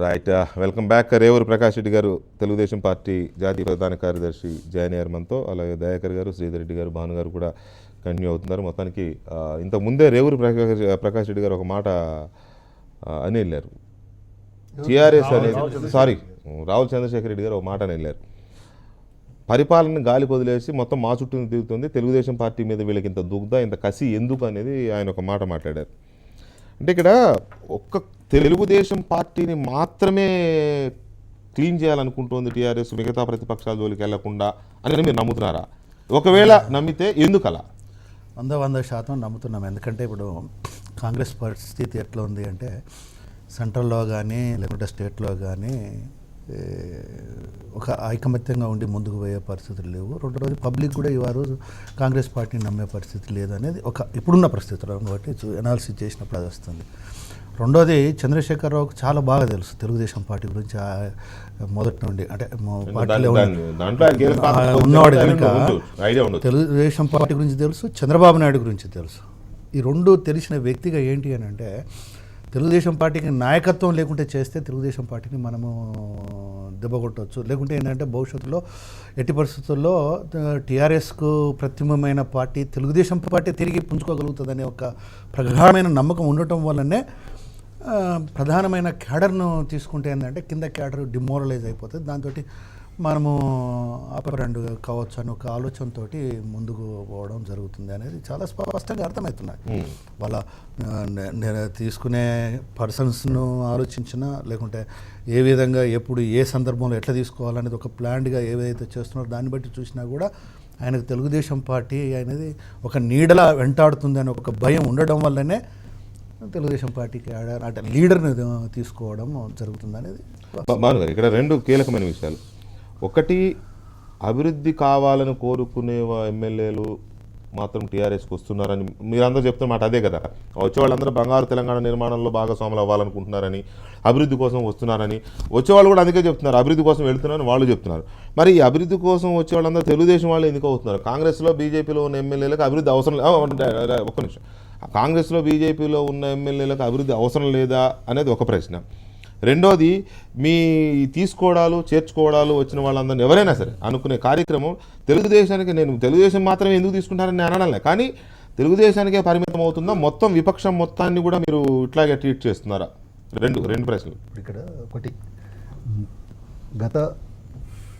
Right. Welcome back. Revuri Prakash Reddy గారు Telugu Desam party జాతీయ ప్రధాన కార్యదర్శి జాయిన్ అయ్యారు మనతో. అలాగే దయాకర్ గారు, శ్రీధర్ రెడ్డి గారు, భాను గారు కూడా కంటిన్యూ అవుతున్నారు. మొత్తానికి ఇంతకుముందే రేవూరి ప్రకాష్ రెడ్డి గారు ఒక మాట అని వెళ్ళారు. టీఆర్ఎస్ అనేది రావుల చంద్రశేఖర్ రెడ్డి గారు ఒక మాట అని వెళ్ళారు. పరిపాలన గాలి వదిలేసి మొత్తం మా చుట్టూ తిరుగుతుంది, తెలుగుదేశం పార్టీ మీద వీళ్ళకి ఇంత దుగ్ధ ఇంత కసి ఎందుకు అనేది ఆయన ఒక మాట మాట్లాడారు. అంటే ఇక్కడ ఒక్క తెలుగుదేశం పార్టీని మాత్రమే క్లీన్ చేయాలనుకుంటుంది టీఆర్ఎస్, మిగతా ప్రతిపక్షాల జోలికి వెళ్లకుండా అని మీరు నమ్ముతున్నారా? ఒకవేళ నమ్మితే ఎందుకు అలా? 100% నమ్ముతున్నాం. ఎందుకంటే ఇప్పుడు కాంగ్రెస్ పరిస్థితి ఎట్లా ఉంది అంటే సెంట్రల్లో కానీ లేకుంటే స్టేట్లో కానీ ఒక ఐకమత్యంగా ఉండి ముందుకు పోయే పరిస్థితులు లేవు. రెండోది పబ్లిక్ కూడా ఈ రోజు కాంగ్రెస్ పార్టీని నమ్మే పరిస్థితి లేదు అనేది ఒక ఇప్పుడున్న పరిస్థితులను బట్టి అనాలిసిస్ చేసినప్పుడు అది వస్తుంది. రెండోది చంద్రశేఖరరావుకు చాలా బాగా తెలుసు తెలుగుదేశం పార్టీ గురించి మొదటి నుండి, అంటే పార్టీలో ఉన్నవాడు కనుక తెలుగుదేశం పార్టీ గురించి తెలుసు, చంద్రబాబు నాయుడు గురించి తెలుసు. ఈ రెండు తెలిసిన వ్యక్తిగా ఏంటి అని అంటే తెలుగుదేశం పార్టీకి నాయకత్వం లేకుంటే చేస్తే తెలుగుదేశం పార్టీని మనము దెబ్బకొట్టవచ్చు. లేకుంటే ఏంటంటే భవిష్యత్తులో ఎట్టి పరిస్థితుల్లో టీఆర్ఎస్కు ప్రతిమమైన పార్టీ తెలుగుదేశం పార్టీ తిరిగి పుంజుకోగలుగుతుందనే ఒక ప్రగాఢమైన నమ్మకం ఉండటం వల్లనే ప్రధానమైన క్యాడర్ను తీసుకుంటే ఏంటంటే కింద క్యాడర్ డిమోరలైజ్ అయిపోతుంది. దాంతో మనము అపరండు కావచ్చు అని ఒక ఆలోచనతో ముందుకు పోవడం జరుగుతుంది అనేది చాలా స్పష్టంగా అర్థమవుతున్నాయి. వాళ్ళ తీసుకునే పర్సన్స్ను ఆలోచించినా లేకుంటే ఏ విధంగా ఎప్పుడు ఏ సందర్భంలో ఎట్లా తీసుకోవాలనేది ఒక ప్లాన్డ్గా ఏదైతే చేస్తున్నారో దాన్ని బట్టి చూసినా కూడా ఆయనకు తెలుగుదేశం పార్టీ అనేది ఒక నీడలా వెంటాడుతుంది అని ఒక భయం ఉండడం వల్లనే తెలుగుదేశం పార్టీకి అంటే లీడర్ని తీసుకోవడం జరుగుతుంది అనేది. ఇక్కడ రెండు కీలకమైన విషయాలు. ఒకటి, అభివృద్ధి కావాలని కోరుకునే ఎమ్మెల్యేలు మాత్రం టీఆర్ఎస్కి వస్తున్నారని మీరందరూ చెప్తున్న మాట అదే కదా. వచ్చే వాళ్ళందరూ బంగారు తెలంగాణ నిర్మాణంలో భాగస్వాములు అవ్వాలనుకుంటున్నారని, అభివృద్ధి కోసం వస్తున్నారని వచ్చేవాళ్ళు కూడా అందుకే చెప్తున్నారు, అభివృద్ధి కోసం వెళ్తున్నారని వాళ్ళు చెప్తున్నారు. మరి ఈ అభివృద్ధి కోసం వచ్చే వాళ్ళందరూ తెలుగుదేశం వాళ్ళు ఎందుకు అవుతున్నారు? కాంగ్రెస్లో బీజేపీలో ఉన్న ఎమ్మెల్యేలకు అభివృద్ధి అవసరం లేదు. ఒక్క నిమిషం, కాంగ్రెస్లో బీజేపీలో ఉన్న ఎమ్మెల్యేలకు అభివృద్ధి అవసరం లేదా అనేది ఒక ప్రశ్న. రెండోది, మీ తీసుకోవడాలు చేర్చుకోవడాలు వచ్చిన వాళ్ళందరినీ ఎవరైనా సరే అనుకునే కార్యక్రమం తెలుగుదేశానికి, నేను తెలుగుదేశం మాత్రమే ఎందుకు తీసుకుంటారని నేను అనడంలే, కానీ తెలుగుదేశానికే పరిమితం అవుతుందా, మొత్తం విపక్షం మొత్తాన్ని కూడా మీరు ఇట్లాగే ట్రీట్ చేస్తున్నారా? రెండు ప్రశ్నలు ఇక్కడ. ఒకటి, గత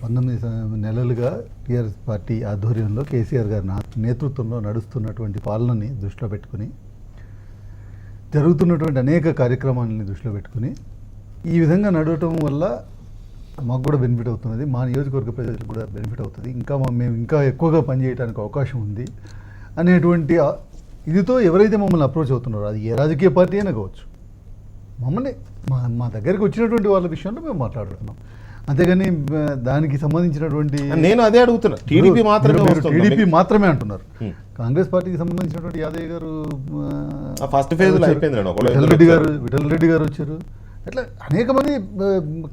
19 నెలలుగా టీఆర్ఎస్ పార్టీ ఆధ్వర్యంలో కేసీఆర్ గారి నేతృత్వంలో నడుస్తున్నటువంటి పాలనని దృష్టిలో పెట్టుకుని, జరుగుతున్నటువంటి అనేక కార్యక్రమాలని దృష్టిలో పెట్టుకుని ఈ విధంగా నడవటం వల్ల మాకు కూడా బెనిఫిట్ అవుతున్నది, మా నియోజకవర్గ ప్రజలకు కూడా బెనిఫిట్ అవుతుంది, మేము ఇంకా ఎక్కువగా పనిచేయడానికి అవకాశం ఉంది అనేటువంటి ఇదితో ఎవరైతే మమ్మల్ని అప్రోచ్ అవుతున్నారో, అది ఏ రాజకీయ పార్టీ అయినా కావచ్చు, మమ్మల్ని మా దగ్గరికి వచ్చినటువంటి వాళ్ళ విషయంలో మేము మాట్లాడుతున్నాం. అంతేగాని దానికి సంబంధించినటువంటి నేను అదే అడుగుతున్నా, టీడీపీ మాత్రమే అంటున్నారు. కాంగ్రెస్ పార్టీకి సంబంధించినటువంటి యాదయ్య గారు, ఫస్ట్ ఫేజ్ విఠల్ రెడ్డి గారు వచ్చారు. అట్లా అనేక మంది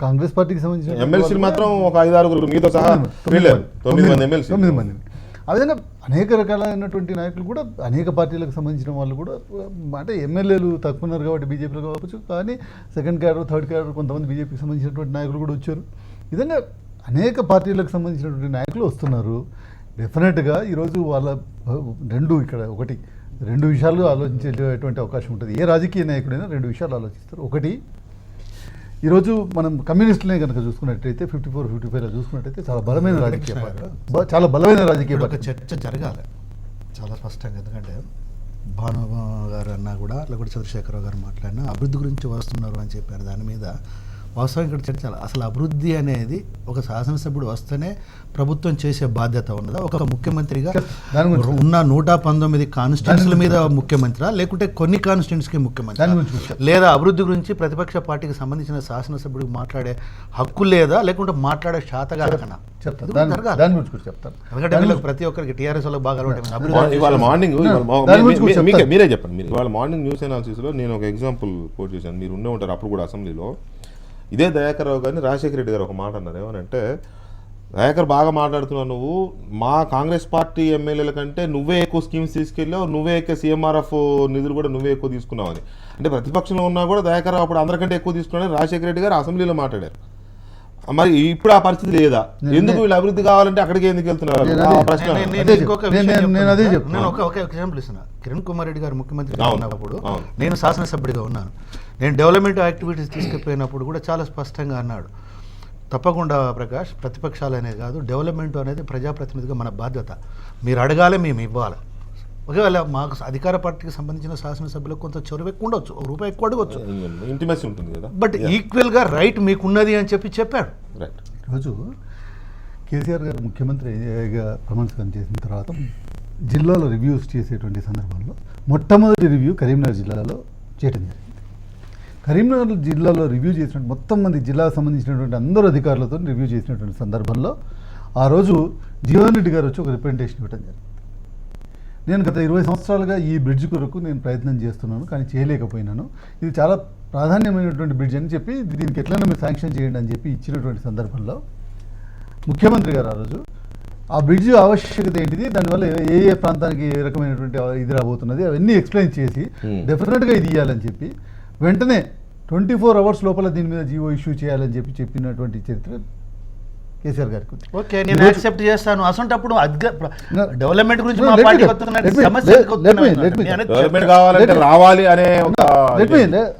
కాంగ్రెస్ పార్టీకి సంబంధించిన ఎమ్మెల్సీ మాత్రం ఒక 5-6 మీతో సహా 9 మంది. ఆ విధంగా అనేక రకాలైనటువంటి నాయకులు కూడా, అనేక పార్టీలకు సంబంధించిన వాళ్ళు కూడా, అంటే ఎమ్మెల్యేలు తక్కువ ఉన్నారు కాబట్టి బీజేపీలో కావచ్చు, కానీ సెకండ్ క్యాడర్, థర్డ్ క్యాడర్ కొంతమంది బీజేపీకి సంబంధించినటువంటి నాయకులు కూడా వచ్చారు. ఈ విధంగా అనేక పార్టీలకు సంబంధించినటువంటి నాయకులు వస్తున్నారు. డెఫినెట్గా ఈరోజు వాళ్ళ రెండు విషయాలు ఆలోచించేటువంటి అవకాశం ఉంటుంది. ఏ రాజకీయ నాయకుడైనా 2 విషయాలు ఆలోచిస్తారు. ఒకటి, ఈరోజు మనం కమ్యూనిస్టులనే కనుక చూసుకున్నట్టయితే 54-55లో చూసుకున్నట్టయితే చాలా బలమైన రాజకీయ ఒక చర్చ జరగాలి చాలా స్పష్టంగా. ఎందుకంటే భాను గారు అన్నా కూడా, లేకపోతే చంద్రశేఖరరావు గారు మాట్లాడినా అభివృద్ధి గురించి వస్తున్నారు అని చెప్పారు. దాని మీద వాస్తవం ఇక్కడ చర్చ, అసలు అభివృద్ధి అనేది ఒక శాసనసభ్యుడు వస్తేనే ప్రభుత్వం చేసే బాధ్యత ఉన్నదా? ఒక ముఖ్యమంత్రిగా ఉన్న 119 కాన్స్టిట్యూన్సీల మీద ముఖ్యమంత్రి, లేకుంటే కొన్ని కాన్స్టిట్యూన్సీకి ముఖ్యమంత్రి, లేదా అభివృద్ధి గురించి ప్రతిపక్ష పార్టీకి సంబంధించిన శాసనసభ్యుడికి మాట్లాడే హక్కు లేదా, లేకుంటే మాట్లాడే శాతగాకనా? ఎందుకంటే ప్రతి ఒక్కరికి టీఆర్ఎస్ వాళ్ళకి బాగా ఇవాళ మార్నింగ్ మీరే చెప్పండి. ఇవాళ మార్నింగ్ న్యూస్ అనాలిసిస్లో నేను ఒక ఎగ్జాంపుల్ కోట్ చేశాను, మీరు ఉండే ఉంటారు అప్పుడు కూడా అసెంబ్లీలో. ఇదే దయాకర్ రావు గారిని రాజశేఖర రెడ్డి గారు ఒక మాట అన్నారు. ఏమనంటే, దయాకర్ బాగా మాట్లాడుతున్నావు నువ్వు. మా కాంగ్రెస్ పార్టీ ఎమ్మెల్యేల కంటే నువ్వే ఎక్కువ స్కీమ్స్ తీసుకెళ్ళావు, నువ్వే ఎక్కువ CMRF నిధులు కూడా నువ్వే ఎక్కువ తీసుకున్నావు అని. అంటే ప్రతిపక్షంలో ఉన్నా కూడా దయాకర్ అప్పుడు అందరికంటే ఎక్కువ తీసుకున్నాడని రాజశేఖర రెడ్డి గారు అసెంబ్లీలో మాట్లాడారు. మరి ఇప్పుడు ఆ పరిస్థితి లేదా? ఎందుకు వీళ్ళు అభివృద్ధి కావాలంటే అక్కడికి ఎందుకు వెళ్తున్నారు? ప్రశ్న. నేను అదే చెప్తాను. నేను ఒక ఎగ్జాంపుల్ ఇస్తున్నా. కిరణ్ కుమార్ రెడ్డి గారు ముఖ్యమంత్రిగా ఉన్నప్పుడు నేను శాసనసభ్యుడిగా ఉన్నాను. నేను డెవలప్మెంట్ యాక్టివిటీస్ తీసుకుపోయినప్పుడు కూడా చాలా స్పష్టంగా అన్నాడు, తప్పకుండా ప్రకాష్, ప్రతిపక్షాలు అనేది కాదు, డెవలప్మెంట్ అనేది ప్రజాప్రతినిధిగా మన బాధ్యత. మీరు అడగాలి, మేము ఇవ్వాలి. ఒకవేళ మాకు అధికార పార్టీకి సంబంధించిన శాసనసభ్యులకు కొంత చొరవ ఎక్కువ ఉండొచ్చు, రూపాయి ఎక్కువ అడగవచ్చు, ఇంటిమసీ ఉంటుంది కదా, బట్ ఈక్వల్గా రైట్ మీకున్నది అని చెప్పాడు. ఈరోజు కేసీఆర్ గారు ముఖ్యమంత్రిగా ప్రమాణ స్వీకారం చేసిన తర్వాత జిల్లాలో రివ్యూస్ చేసేటువంటి సందర్భంలో మొట్టమొదటి రివ్యూ కరీంనగర్ జిల్లాలో చేయడం జరిగింది. కరీంనగర్ జిల్లాలో రివ్యూ చేసినటువంటి మొత్తం మంది జిల్లాకు సంబంధించినటువంటి అందరూ అధికారులతో రివ్యూ చేసినటువంటి సందర్భంలో ఆ రోజు జీవన్ రెడ్డి గారు వచ్చి ఒక రిప్రజెంటేషన్ ఇవ్వడం జరిగింది. నేను గత 20 సంవత్సరాలుగా ఈ బ్రిడ్జ్ కొరకు నేను ప్రయత్నం చేస్తున్నాను, కానీ చేయలేకపోయినాను. ఇది చాలా ప్రాధాన్యమైనటువంటి బ్రిడ్జ్ అని చెప్పి దీనికి ఎట్లైనా మీరు శాంక్షన్ చేయండి అని చెప్పి ఇచ్చినటువంటి సందర్భంలో ముఖ్యమంత్రి గారు ఆ రోజు ఆ బ్రిడ్జ్ ఆవశ్యకత ఏంటిది, దానివల్ల ఏ ప్రాంతానికి ఏ రకమైనటువంటి ఇది రాబోతున్నది అవన్నీ ఎక్స్ప్లెయిన్ చేసి డెఫినెట్గా ఇది ఇవ్వాలని చెప్పి వెంటనే 24 అవర్స్ లోపల దీని మీద జీవో ఇష్యూ చేయాలని చెప్పినటువంటి చరిత్ర కేసీఆర్ గారికి. ఓకే, నేను యాక్సెప్ట్ చేస్తాను. అసంటప్పుడు డెవలప్మెంట్ గురించి మా పార్టీ సమస్య డెవలప్మెంట్ కావాలంటే రావాలి అనే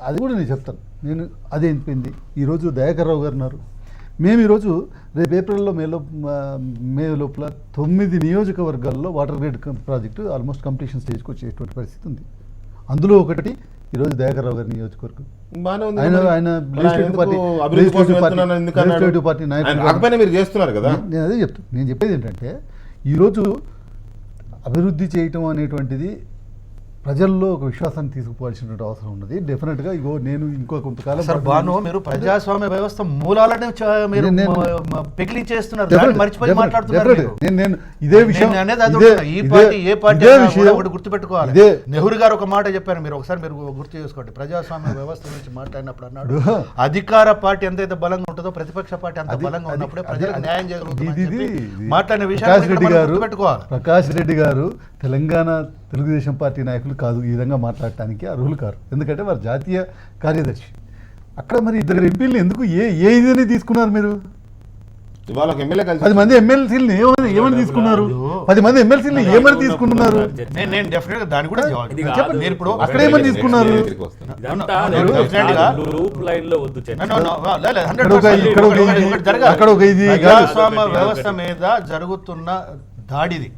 అది కూడా నేను చెప్తాను. నేను అదే అయిపోయింది. ఈరోజు దయాకర్ రావు గారు ఉన్నారు. మేము ఈరోజు రేపు ఏప్రిల్లో మే లోపల 9 నియోజకవర్గాల్లో water grid project almost completion స్టేజ్కి వచ్చేటువంటి పరిస్థితి ఉంది. అందులో ఒకటి ఈరోజు దయాకర్ రావు గారి నియోజకవర్గం. ఆయన పార్టీ మీరు చేస్తున్నారు కదా. నేను అదే చెప్తాను. నేను చెప్పేది ఏంటంటే ఈరోజు అభివృద్ధి చేయటం అనేటువంటిది ప్రజల్లో ఒక విశ్వాసాన్ని తీసుకుపోవాల్సినటువంటి అవసరం ఉన్నది. డెఫినెట్గా ఇగో నేను ఇంకో కొంతకాలం మీరు ప్రజాస్వామ్య వ్యవస్థ మూలాలనే మీరు పెకిలించేస్తున్నారు, మర్చిపోయి మాట్లాడుతున్నారు. నేను ఇదే విషయం గుర్తుపెట్టుకోవాలి. నెహ్రూ గారు ఒక మాట చెప్పారు, మీరు ఒకసారి గుర్తు చేసుకోండి. ప్రజాస్వామ్య వ్యవస్థ గురించి మాట్లాడినప్పుడు అన్నాడు, అధికార పార్టీ ఎంతైతే బలంగా ఉంటుందో ప్రతిపక్ష పార్టీ అంత బలంగా ఉన్నప్పుడే ప్రజలకు న్యాయం జరుగుతుంది మాట్లాడిన విషయాన్ని పెట్టుకోవాలి. ప్రకాష్ రెడ్డి గారు తెలంగాణ తెలుగుదేశం పార్టీ నాయకులు కాదు, ఈ విధంగా మాట్లాడటానికి అర్హులు కారు. ఎందుకంటే వారు జాతీయ కార్యదర్శి. అక్కడ మరి 2 ఎంపీలు ఎందుకు ఏ ఇదని తీసుకున్నారు మీరు? 10 మంది ఎమ్మెల్సీలని ఏమని తీసుకున్నారు? 10 మంది ఎమ్మెల్సీలని ఏమని తీసుకున్నారు? అక్కడ ఏమని తీసుకున్నారు? అక్కడ ఒక ఇది వ్యవస్థ మీద జరుగుతున్న దాడిది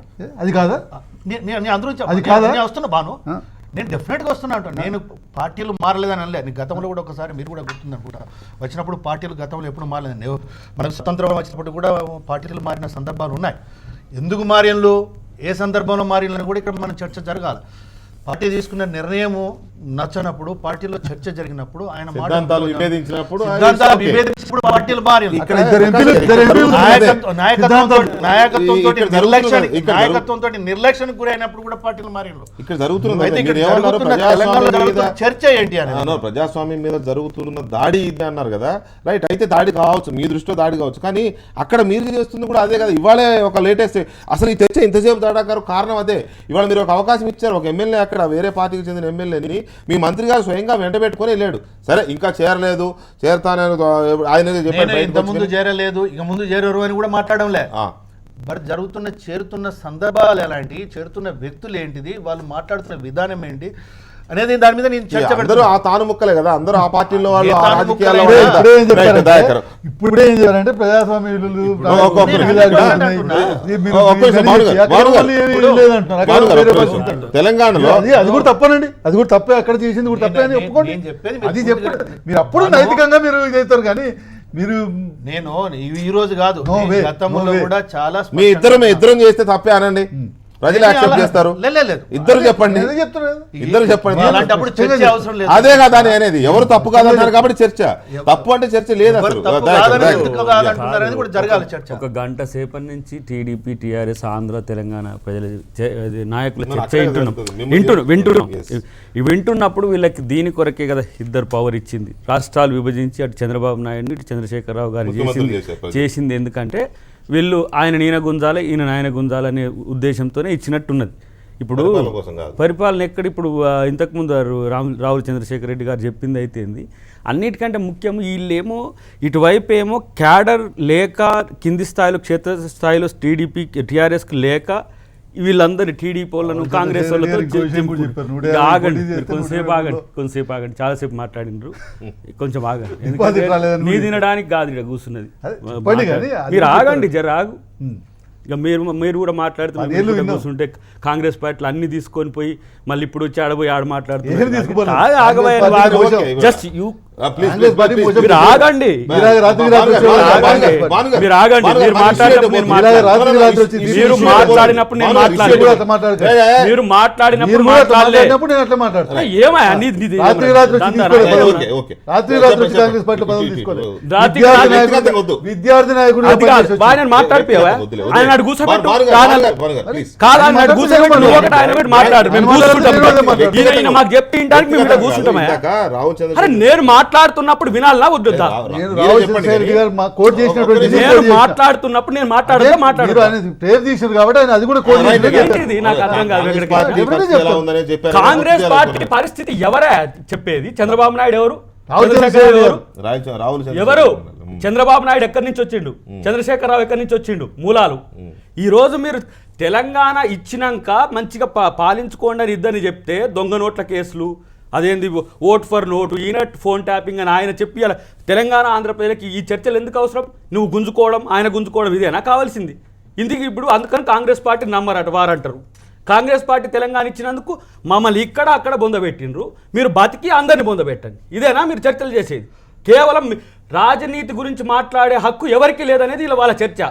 అది కాదా? అది కాదా వస్తున్నా బాను. నేను డెఫినెట్గా వస్తున్నా అంటాను. నేను పార్టీలు మారలేదని అనలే. నేను గతంలో కూడా ఒకసారి మీరు కూడా గుర్తుందనుకుంటా, వచ్చినప్పుడు పార్టీలు గతంలో ఎప్పుడు మారలేదండి. మనకు స్వతంత్రం వచ్చినప్పుడు కూడా పార్టీలు మారిన సందర్భాలు ఉన్నాయి. ఎందుకు మారినలు, ఏ సందర్భంలో మారినని కూడా ఇక్కడ మనం చర్చ జరగాలి. పార్టీ తీసుకున్న నిర్ణయము నచ్చనప్పుడు, పార్టీలో చర్చ జరిగినప్పుడు, ఆయన విభేదించినప్పుడు పార్టీలు మారి నాయకత్వంతో నిర్లక్ష్యానికి గురైనప్పుడు కూడా పార్టీలు మారిన ఇక్కడ జరుగుతున్న చర్చ ఏంటి అని ప్రజాస్వామ్యం మీద జరుగుతున్న దాడి ఇది అన్నారు కదా. రైట్, అయితే దాడి కావచ్చు, మీ దృష్టిలో దాడి కావచ్చు, కానీ అక్కడ మీరు చేస్తుంది కూడా అదే కదా. ఇవాళే ఒక లేటెస్ట్ అసలు ఈ చర్చ ఇంతసేపు దాడాకారు కారణం అదే. ఇవాళ మీరు ఒక అవకాశం ఇచ్చారు, ఒక ఎమ్మెల్యే అక్కడ వేరే పార్టీకి చెందిన ఎమ్మెల్యేని మీ మంత్రి గారు స్వయంగా వెంట పెట్టుకుని వెళ్ళాడు. సరే, ఇంకా చేరలేదు, చేరతానని ఆయన చెప్పాడు. ఇంతకుముందు చేరలేదు, ఇక ముందు చేరరు అని కూడా మాట్లాడంలే. మరి చేరుతున్న సందర్భాలు ఎలాంటి, చేరుతున్న వ్యక్తులు ఏంటిది, వాళ్ళు మాట్లాడుతున్న విధానం ఏంటి అనేది దాని మీద నేను చర్చ అందరూ ఆ తాను ముక్కలే కదా, అందరూ ఆ పార్టీలో వాళ్ళు ఇప్పుడే ఏం చేయాలంటే ప్రజాస్వామ్య తెలంగాణలో అది కూడా తప్పనండి, అది కూడా తప్పే, అక్కడ చేసింది కూడా తప్పే అని ఒప్పుకోండి. అది చెప్పండి, మీరు అప్పుడు నైతికంగా మీరు ఇదవుతారు. కానీ మీరు నేను ఈ రోజు కాదు, గతంలో కూడా చాలా మీ ఇద్దరం చేస్తే తప్పే అనండి, ప్రజలు యాక్సెప్ట్ చేస్తారు. ఇద్దరు చెప్పండి, ఇద్దరు చెప్పండి. అదే కదా అని అనేది. ఎవరు తప్పు కాదన్నారు కాబట్టి చర్చ. తప్పు అంటే చర్చ లేదు అసలు. ఒక గంట సేపటి నుంచి టీడీపీ, టీఆర్ఎస్, ఆంధ్ర, తెలంగాణ ప్రజల నాయకుల చర్చ వింటున్నప్పుడు వీళ్ళకి దీని కొరకే కదా ఇద్దరు పవర్ ఇచ్చింది. రాష్ట్రాలు విభజించి అటు చంద్రబాబు నాయుడు, ఇటు చంద్రశేఖరరావు గారు చేసింది. ఎందుకంటే వీళ్ళు ఆయన గుంజాలి ఈయన ఆయన గుంజాలి అనే ఉద్దేశంతోనే ఇచ్చినట్టున్నది. ఇప్పుడు పరిపాలన కోసం కాదు. పరిపాలన ఎక్కడ ఇప్పుడు ఇంతకుముందు రావుల చంద్రశేఖర్ రెడ్డి గారు చెప్పింది అయితేంది. అన్నిటికంటే ముఖ్యం వీళ్ళేమో ఇటువైపు ఏమో క్యాడర్ లేక కింది స్థాయిలో క్షేత్రస్థాయిలో టీడీపీ టీఆర్ఎస్కి లేక వీళ్ళందరి టీడీపీ వాళ్ళను కాంగ్రెస్ వాళ్ళతో కొంచెంసేపు ఆగండి చాలాసేపు మాట్లాడినరు, కొంచెం ఆగండి. ఎందుకంటే నీ తినడానికి కాదు ఇక్కడ కూర్చున్నది, మీరు ఆగండి జర ఆగు. ఇక మీరు కూడా మాట్లాడుతున్నారు కూర్చుంటే కాంగ్రెస్ పార్టీలు అన్ని తీసుకొని పోయి మళ్ళీ ఇప్పుడు వచ్చి ఆడపోయి ఆడ మాట్లాడుతున్నారు. జస్ట్ యూ మీరు ఆగండి, మీరు ఆగండి. మీరు మాట్లాడినప్పుడు నేను మీరు మాట్లాడినప్పుడు విద్యార్థి నాయకుడు మాట్లాడిపోయావా? ఆయన నాడు కూర్చోబెట్టు కాదా, నాడు కూర్చోబెట్టు నువ్వు ఒకటి ఆయన పెట్టి మాట్లాడు, మేము కూర్చుంటాం. మాకు చెప్పి ఇంటానికి కూర్చుంటామా? అరే నేను మాట్లాడుతున్నప్పుడు వినాలనా వద్దా? నేను మాట్లాడుతున్నప్పుడు నేను మాట్లాడుతూ నాకు అర్థం కాదు. కాంగ్రెస్ పార్టీ పరిస్థితి ఎవరే చెప్పేది? చంద్రబాబు నాయుడు ఎవరు? ఎవరు? చంద్రబాబు నాయుడు ఎక్కడి నుంచి వచ్చిండు? చంద్రశేఖరరావు ఎక్కడి నుంచి వచ్చిండు? మూలాలు. ఈ రోజు మీరు తెలంగాణ ఇచ్చినాక మంచిగా పాలించుకోండి అని ఇద్దని చెప్తే దొంగ నోట్ల కేసులు, అదేంది ఓట్ ఫర్ నోటు, ఈనట్ ఫోన్ ట్యాపింగ్ అని ఆయన చెప్పి అలా తెలంగాణ ఆంధ్రప్రదేశ్కి ఈ చర్చలు ఎందుకు అవసరం? నువ్వు గుంజుకోవడం ఆయన గుంజుకోవడం ఇదేనా కావాల్సింది? ఇందుకు ఇప్పుడు అందుకని కాంగ్రెస్ పార్టీ నమ్మరట వారంటారు. కాంగ్రెస్ పార్టీ తెలంగాణ ఇచ్చినందుకు మమ్మల్ని ఇక్కడ అక్కడ బొందబెట్టిండ్రు, మీరు బతికి అందరిని బొందబెట్టండి. ఇదేనా మీరు చర్చలు చేసేది? కేవలం రాజనీతి గురించి మాట్లాడే హక్కు ఎవరికి లేదనేది ఇలా వాళ్ళ చర్చ.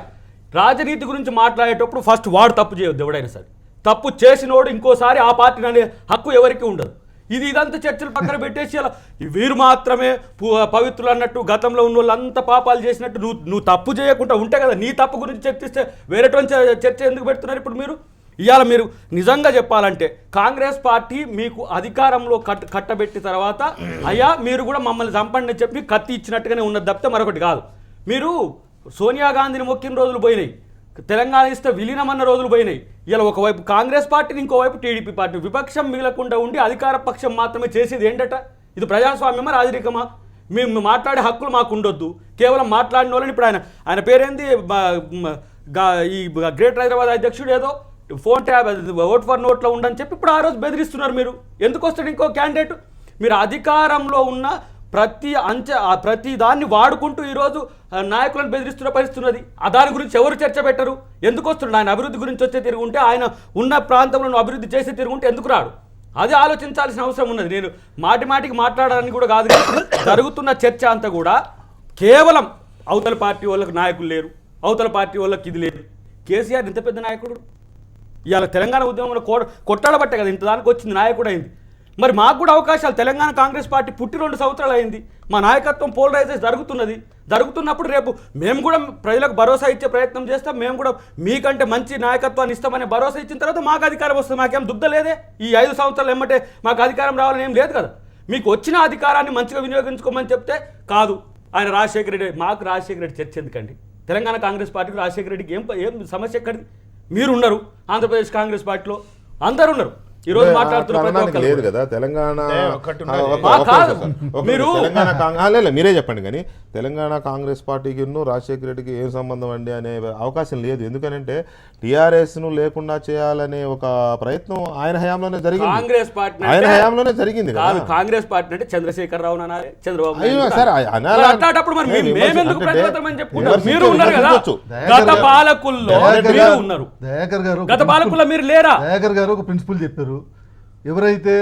రాజనీతి గురించి మాట్లాడేటప్పుడు ఫస్ట్ వాడు తప్పు చేయొద్దు. ఎవడైనా సరే తప్పు చేసినోడు ఇంకోసారి ఆ పార్టీని అనే హక్కు ఎవరికి ఉండదు. ఇదంతా చర్చలు పక్కన పెట్టేసి అలా వీరు మాత్రమే పవిత్రులు అన్నట్టు, గతంలో ఉన్న వాళ్ళు అంత పాపాలు చేసినట్టు నువ్వు తప్పు చేయకుండా ఉంటే కదా నీ తప్పు గురించి చర్చిస్తే వేరేటువంటి చర్చ ఎందుకు పెడుతున్నారు ఇప్పుడు మీరు? ఇవాళ మీరు నిజంగా చెప్పాలంటే కాంగ్రెస్ పార్టీ మీకు అధికారంలో కట్టబెట్టిన తర్వాత అయ్యా మీరు కూడా మమ్మల్ని చంపండి చెప్పి కత్తి ఇచ్చినట్టుగానే ఉన్నది తప్పితే మరొకటి కాదు. మీరు సోనియా గాంధీని మొక్కిన రోజులు పోయినాయి, తెలంగాణ ఇస్తే విలీనమన్న రోజులు పోయినాయి. ఇలా ఒకవైపు కాంగ్రెస్ పార్టీని ఇంకోవైపు టీడీపీ పార్టీ విపక్షం మిగలకుండా ఉండి అధికార పక్షం మాత్రమే చేసేది ఏంటట? ఇది ప్రజాస్వామ్యమా రాజరికమా? మేము మాట్లాడే హక్కులు మాకు ఉండొద్దు, కేవలం మాట్లాడిన వాళ్ళని ఇప్పుడు ఆయన పేరేంది ఈ గ్రేటర్ హైదరాబాద్ అధ్యక్షుడు ఏదో ఫోన్ ట్యాబ్ ఓట్ ఫర్ నోట్లో ఉండని చెప్పి ఇప్పుడు ఆ రోజు బెదిరిస్తున్నారు. మీరు ఎందుకు వస్తాడు ఇంకో క్యాండిడేట్? మీరు అధికారంలో ఉన్న ప్రతి దాన్ని వాడుకుంటూ ఈరోజు నాయకులను బెదిరిస్తున్న పరిస్థితున్నది. దాని గురించి ఎవరు చర్చ పెట్టరు? ఎందుకు వస్తున్నాడు? ఆయన అభివృద్ధి గురించి వచ్చే తిరుగుంటే, ఆయన ఉన్న ప్రాంతంలో అభివృద్ధి చేసే తిరుగుంటే ఎందుకు రాడు? అది ఆలోచించాల్సిన అవసరం ఉన్నది. నేను మాటికి మాట్లాడాలని కూడా కాదు, జరుగుతున్న చర్చ అంతా కూడా కేవలం అవతల పార్టీ వాళ్ళకి నాయకులు లేరు, అవతల పార్టీ వాళ్ళకి ఇది లేదు. కేసీఆర్ ఇంత పెద్ద నాయకుడు ఇవాళ తెలంగాణ ఉద్యమంలో కొట్టాడబట్టే కదా ఇంత దానికి వచ్చింది, నాయకుడు అయింది. మరి మాకు కూడా అవకాశాలు, తెలంగాణ కాంగ్రెస్ పార్టీ పుట్టి 2 సంవత్సరాలు అయింది, మా నాయకత్వం పోలరైజేషన్ జరుగుతున్నప్పుడు రేపు మేము కూడా ప్రజలకు భరోసా ఇచ్చే ప్రయత్నం చేస్తాం. మేము కూడా మీకంటే మంచి నాయకత్వాన్ని ఇస్తామనే భరోసా ఇచ్చిన తర్వాత మాకు అధికారం వస్తుంది. మాకేం దుగ్ధ లేదే, ఈ 5 సంవత్సరాలు ఏమంటే మాకు అధికారం రావాలని ఏం లేదు కదా. మీకు వచ్చిన అధికారాన్ని మంచిగా వినియోగించుకోమని చెప్తే కాదు. ఆయన రాజశేఖర రెడ్డి, మాకు రాజశేఖర రెడ్డి చర్చ ఎందుకండి? తెలంగాణ కాంగ్రెస్ పార్టీకి రాజశేఖర రెడ్డికి ఏం సమస్య ఎక్కడిది? మీరున్నారు ఆంధ్రప్రదేశ్ కాంగ్రెస్ పార్టీలో, అందరు ఉన్నారు. ఈ రోజు మాట్లాడుతున్నారు లేదు కదా తెలంగాణ. మీరే చెప్పండి. కానీ తెలంగాణ కాంగ్రెస్ పార్టీకి రాజశేఖర రెడ్డికి ఏం సంబంధం అండి అనే అవకాశం లేదు. ఎందుకనంటే టీఆర్ఎస్ ను లేకుండా చేయాలనే ఒక ప్రయత్నం ఆయన హయాంలోనే జరిగింది. కాంగ్రెస్ పార్టీ ఆయన హయాంలోనే జరిగింది. కాంగ్రెస్ పార్టీ అంటే చంద్రశేఖర్ రావు అనాలి, చంద్రబాబు అట్లాంటప్పుడు మరి మేమెందుకు ప్రతిపక్షమని చెప్పుకుంటారు? మీరు ఉన్నారు కదా గత పాలకుల్లో, మీరు ఉన్నారు, గత పాలకుల్లో మీరు లేరా? దయాకర్ గారు ఒక ప్రిన్సిపల్ చెప్పారు, ఎవరైతే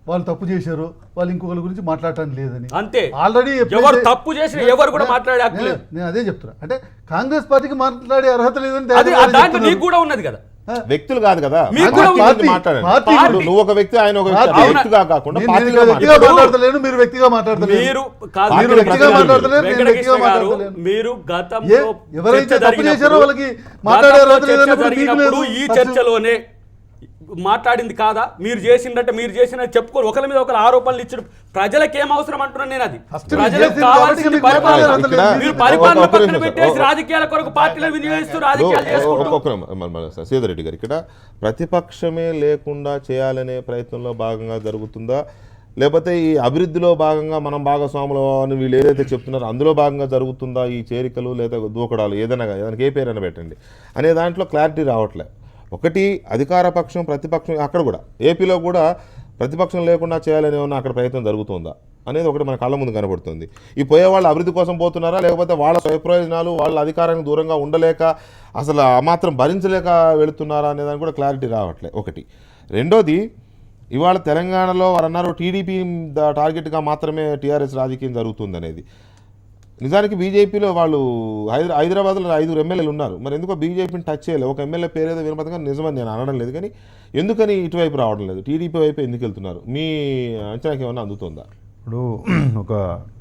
వాళ్ళు తప్పు చేశారో వాళ్ళు ఇంకొకరి గురించి మాట్లాడటానికి లేదని. అంతే. ఆల్రెడీ ఎవరు తప్పు చేసిన ఎవరు కూడా మాట్లాడే హక్కు లేదు. నేను అదే చెప్తున్నా, అంటే కాంగ్రెస్ పార్టీకి మాట్లాడే అర్హత లేదని దాంట్లో నీకు కూడా ఉన్నది కదా. వ్యక్తులు కాదు కదా మాట్లాడండి. నువ్వు ఒక వ్యక్తి, ఆయన ఒక వ్యక్తిగా కాకుండా మాట్లాడతలేను, మీరు వ్యక్తిగా మాట్లాడతలేరు. మీరు గతంలో ఎవరైతే తప్పు చేశారో వాళ్ళకి మాట్లాడే అర్హత లేదని ఈ చర్చలోనే మాట్లాడింది కాదా? మీరు చేసిందంటే మీరు చేసిన చెప్పుకొని ఒకరి మీద ఒకరు ఆరోపణలు ఇచ్చిన ప్రజలకు ఏం అవసరం అంటున్నాను నేను. అది ప్రజలకు కావాల్సింది పరిపాలన. మీరు పరిపాలన పక్కన పెట్టేసి రాజకీయాల కొరకు పార్టీలను వినియోగిస్తూ రాజకీయాలు చేసుకుంటూ. సీతారెడ్డి గారు, ఇక్కడ ప్రతిపక్షమే లేకుండా చేయాలనే ప్రయత్నంలో భాగంగా జరుగుతుందా, లేకపోతే ఈ అభివృద్ధిలో భాగంగా మనం భాగస్వాములు అని వీళ్ళు ఏదైతే చెప్తున్నారో అందులో భాగంగా జరుగుతుందా ఈ చేరికలు లేదా దూకడాలు, ఏదైనా దానికి ఏ పేరైనా పెట్టండి అనే దాంట్లో క్లారిటీ రావట్లే. ఒకటి అధికార పక్షం ప్రతిపక్షం, అక్కడ కూడా ఏపీలో కూడా ప్రతిపక్షం లేకుండా చేయాలని ఏమన్నా అక్కడ ప్రయత్నం జరుగుతుందా అనేది ఒకటి మన కళ్ళ ముందు కనబడుతుంది. ఈ పోయే వాళ్ళు అభివృద్ధి కోసం పోతున్నారా, లేకపోతే వాళ్ళ స్వప్రయోజనాలు వాళ్ళ అధికారానికి దూరంగా ఉండలేక అసలు ఆ మాత్రం భరించలేక వెళుతున్నారా అనే దానికి కూడా క్లారిటీ రావట్లే ఒకటి. రెండోది, ఇవాళ తెలంగాణలో వారు అన్నారు టీడీపీ టార్గెట్గా మాత్రమే టీఆర్ఎస్ రాజకీయం జరుగుతుంది అనేది. నిజానికి బీజేపీలో వాళ్ళు హైదరాబాద్లో 5 ఎమ్మెల్యేలు ఉన్నారు, మరి ఎందుకో బీజేపీని టచ్ చేయలేదు. ఒక ఎమ్మెల్యే పేరేదో వినపడగా నిజమని నేను అనడం లేదు, కానీ ఎందుకని ఇటువైపు రావడం లేదు, టీడీపీ వైపు ఎందుకు వెళ్తున్నారు, మీ అంచనాకి ఏమన్నా అందుతుందా? ఇప్పుడు ఒక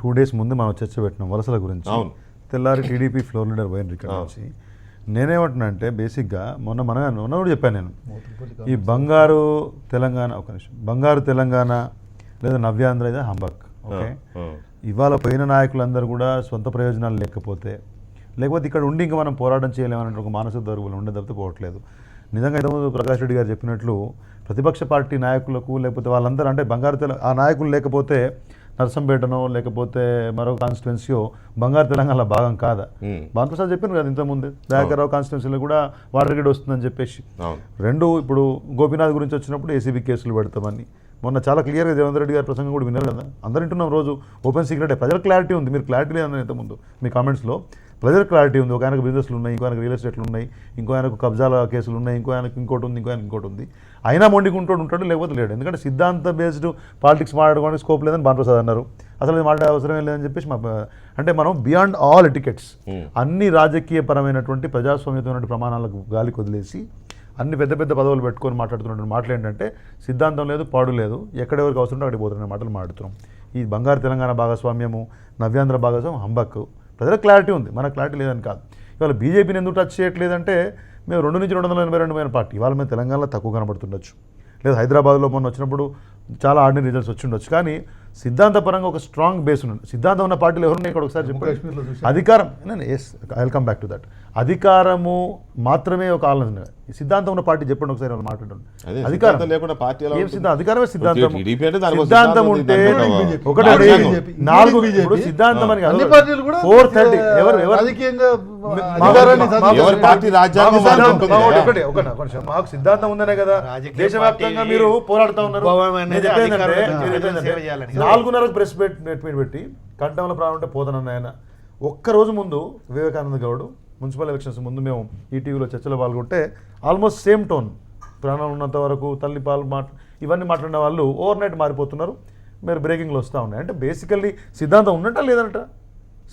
2 days ముందు మనం చర్చ పెట్టినాం వలసల గురించి. అవును, తెల్లారి టీడీపీ ఫ్లోర్ లీడర్ పోయిన ఇక్కడ నుంచి. నేనేమంటున్నా అంటే బేసిక్గా మొన్న కూడా చెప్పాను నేను, ఈ బంగారు తెలంగాణ, ఒక నిమిషం, బంగారు తెలంగాణ లేదా నవ్యాంధ్ర లేదా హంబక్, ఓకే, ఇవాళ పోయిన నాయకులందరూ కూడా సొంత ప్రయోజనాలు లేకపోతే ఇక్కడ ఉండి ఇంకా మనం పోరాటం చేయలేమనే ఒక మానసిక దౌర్బల్యం ఉండే తప్పితే పోవట్లేదు. నిజంగా ఇంతకుముందు ప్రకాష్ రెడ్డి గారు చెప్పినట్లు ప్రతిపక్ష పార్టీ నాయకులకు లేకపోతే వాళ్ళందరూ అంటే బంగారు ఆ నాయకులు లేకపోతే నర్సంపేటనో లేకపోతే మరో కాన్స్టిట్యున్సీయో బంగారు తెలంగాణలో భాగం కాదా? భానుప్రసాద్ చెప్పాను కదా ఇంతకుముందే, దయాకర్రావు కాన్స్టిట్యున్సీలో కూడా వాటర్ గేట్ వస్తుందని చెప్పేసి. రెండు, ఇప్పుడు గోపీనాథ్ గురించి వచ్చినప్పుడు ఏసీబీ కేసులు పెడతామని మొన్న చాలా క్లియర్గా రేవంత్ రెడ్డి గారి ప్రసంగం కూడా విన్నారు కదా. అందరూ వింటున్నాం రోజు, ఓపెన్ సీక్రెట్. ప్రజలకు క్లారిటీ ఉంది, మీరు క్లారిటీ లేదన్న ఇంతకుముందు మీ కామెంట్స్లో. ప్రజలకు క్లారిటీ ఉంది, ఒక ఆయనకు బిజినెస్లు ఉన్నాయి, ఇంకో ఆయనకు రియల్ ఎస్టేట్లు ఉన్నాయి, ఇంకో ఆయనకు కబ్జాల కేసులు ఉన్నాయి, ఇంకో ఆయనకు ఇంకోటి ఉంది, ఇంకో ఆయనకు ఇంకోటి ఉంది. అయినా మొండికుంటోడు ఉంటాడు, లేకపోతే లేడు. ఎందుకంటే సిద్ధాంత బేస్డ్ పాలిటిక్స్ మాట్లాడుకోవడానికి స్కోప్ లేదని భానుప్రసాద్ అన్నారు. అసలు ఇది మాట్లాడే అవసరం లేదని చెప్పేసి అంటే మనం బియాండ్ ఆల్ ఎటికెట్స్ అన్ని రాజకీయపరమైనటువంటి ప్రజాస్వామ్యమైనటువంటి ప్రమాణాలకు గాలికి వదిలేసి అన్ని పెద్ద పెద్ద పదవులు పెట్టుకొని మాట్లాడుతున్న మాటలు ఏంటంటే సిద్ధాంతం లేదు, పాడు లేదు, ఎక్కడెవరికి అవసరం ఉంటే అక్కడికి పోతున్న మాటలు మాట్లాడుతున్నాం. ఈ బంగారు తెలంగాణ భాగస్వామ్యము, నవ్యాంధ్ర భాగస్వామ్యం, హంబక్ ప్రజలకు క్లారిటీ ఉంది, మనకు క్లారిటీ లేదని కాదు. ఇవాళ బీజేపీని ఎందుకు టచ్ చేయట్లేదంటే మేము 2 నుంచి 282 పార్టీ, ఇవాళ మేము తెలంగాణలో తక్కువ కనబడుతుండొచ్చు, లేదా హైదరాబాద్లో మొన్న వచ్చినప్పుడు చాలా ఆర్డినరీ రిజల్ట్స్ వచ్చి ఉండొచ్చు. కానీ సిద్ధాంతపరంగా ఒక స్ట్రాంగ్ బేస్ ఉంది. సిద్ధాంతం ఉన్న పార్టీలు ఎవరున్నాయి ఇక్కడ ఒకసారి చెప్పండి. అధికారం, yes I will come back to that. అధికారము మాత్రమే ఒక ఆలోచన. సిద్ధాంతం ఉన్న పార్టీ చెప్పండి ఒకసారి, వాళ్ళు మాట్లాడండి. అధికారం లేకుండా పార్టీ ఏం సిద్ధాంతం? అధికారమే సిద్ధాంతం. సిద్ధాంతం ఉంటే ఒకటి 4 సిద్ధాంతం అని 430 మాకు సిద్ధాంతం ఉందనే కదా దేశవ్యాప్తంగా మీరు పోరాడుతూ ఉన్నారు. 4:30 ప్రెస్ మీట్ పెట్టి కంఠంలో ప్రాణం ఉంటే పోతానన్న ఆయన ఒక్కరోజు ముందు వివేకానంద గౌడ్ మున్సిపల్ ఎలక్షన్స్ ముందు మేము ఈటీవీలో చర్చలో పాల్గొంటే ఆల్మోస్ట్ సేమ్ టోన్, ప్రాణాలు ఉన్నంత వరకు తల్లి పాలు ఇవన్నీ మాట్లాడిన వాళ్ళు ఓవర్ నైట్ మారిపోతున్నారు. మీరు బ్రేకింగ్లో వస్తూ ఉన్నాయి. అంటే బేసికల్లీ సిద్ధాంతం ఉన్నట్ట లేదంట.